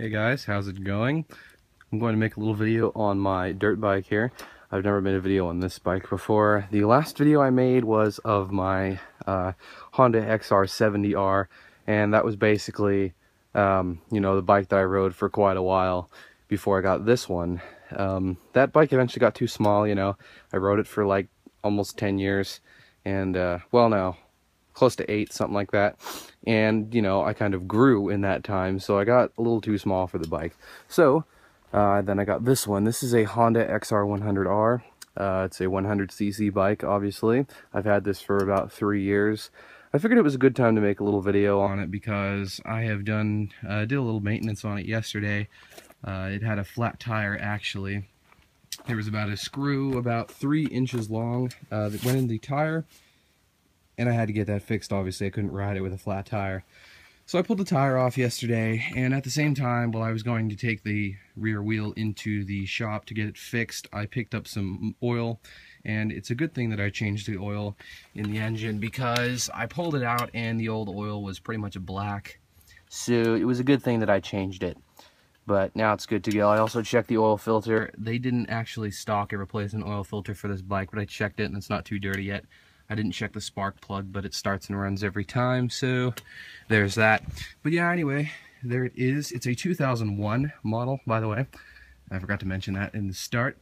Hey guys, how's it going? I'm going to make a little video on my dirt bike here. I've never made a video on this bike before. The last video I made was of my Honda XR-100R, and that was basically, the bike that I rode for quite a while before I got this one. That bike eventually got too small, I rode it for like almost 10 years, and well, no, close to 8, something like that. And I kind of grew in that time, so I got a little too small for the bike. So then I got this one. This is a Honda XR-100R. It's a 100cc bike, obviously. I've had this for about 3 years. I figured it was a good time to make a little video on it because I have did a little maintenance on it yesterday. It had a flat tire, actually. There was about a screw about 3 inches long that went in the tire, and I had to get that fixed. Obviously, I couldn't ride it with a flat tire. So I pulled the tire off yesterday, and at the same time, while I was going to take the rear wheel into the shop to get it fixed, I picked up some oil, and it's a good thing that I changed the oil in the engine because I pulled it out and the old oil was pretty much black. So it was a good thing that I changed it. But now it's good to go. I also checked the oil filter. They didn't actually stock a replacement oil filter for this bike, but I checked it and it's not too dirty yet. I didn't check the spark plug, but it starts and runs every time, so there's that. But yeah, anyway, there it is. It's a 2001 model, by the way. I forgot to mention that in the start.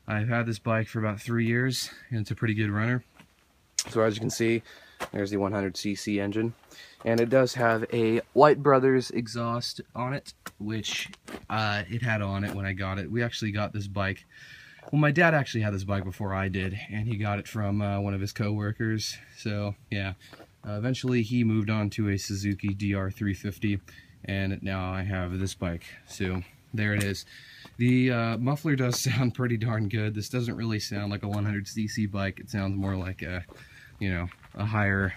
I've had this bike for about 3 years, and it's a pretty good runner. So as you can see, there's the 100cc engine. And it does have a White Brothers exhaust on it, which it had on it when I got it. We actually got this bike. Well, my dad actually had this bike before I did, and he got it from one of his co-workers. So, yeah. Eventually, he moved on to a Suzuki DR350, and now I have this bike. So, there it is. The muffler does sound pretty darn good. This doesn't really sound like a 100cc bike. It sounds more like a, a higher,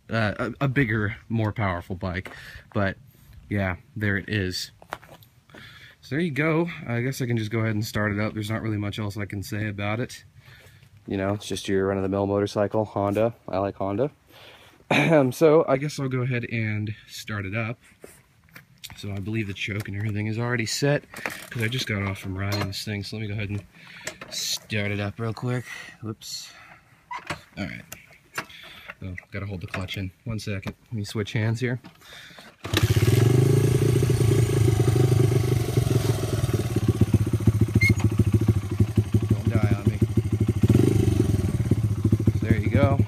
a bigger, more powerful bike. But, yeah, there it is. So there you go. I guess I can just go ahead and start it up. There's not really much else I can say about it. It's just your run-of-the-mill motorcycle, Honda. I like Honda. So I guess I'll go ahead and start it up. So I believe the choke and everything is already set because I just got off from riding this thing. So let me go ahead and start it up real quick. Whoops. All right. Oh, gotta hold the clutch in. 1 second. Let me switch hands here. Go.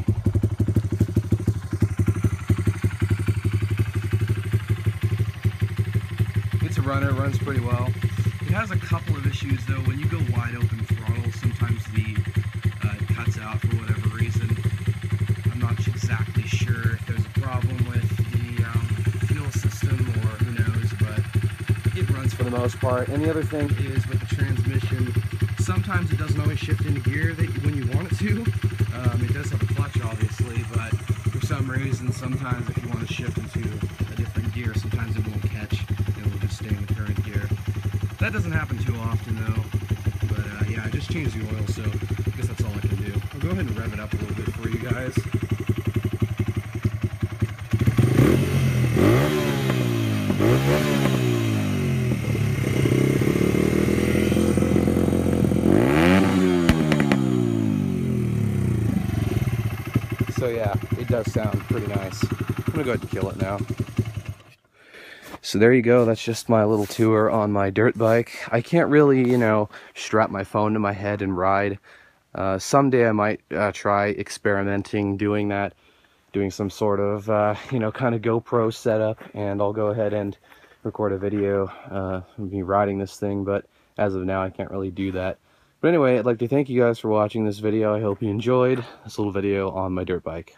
It's a runner, runs pretty well. It has a couple of issues though. When you go wide open throttle, sometimes it cuts out for whatever reason. I'm not exactly sure if there's a problem with the fuel system or who knows, but it runs for the most part. And the other thing is with the transmission, sometimes it doesn't always shift into gear when you want it to. It does have a clutch, obviously, but for some reason, sometimes if you want to shift into a different gear, sometimes it won't catch, and it will just stay in the current gear. That doesn't happen too often, though, but yeah, I just changed the oil, so I guess that's all I can do. I'll go ahead and rev it up a little bit for you guys. So yeah, it does sound pretty nice. I'm gonna go ahead and kill it now. So there you go, that's just my little tour on my dirt bike. I can't really, strap my phone to my head and ride. Someday I might try experimenting doing that, doing some sort of, kind of GoPro setup, and I'll go ahead and record a video of me riding this thing, but as of now I can't really do that. But anyway, I'd like to thank you guys for watching this video. I hope you enjoyed this little video on my dirt bike.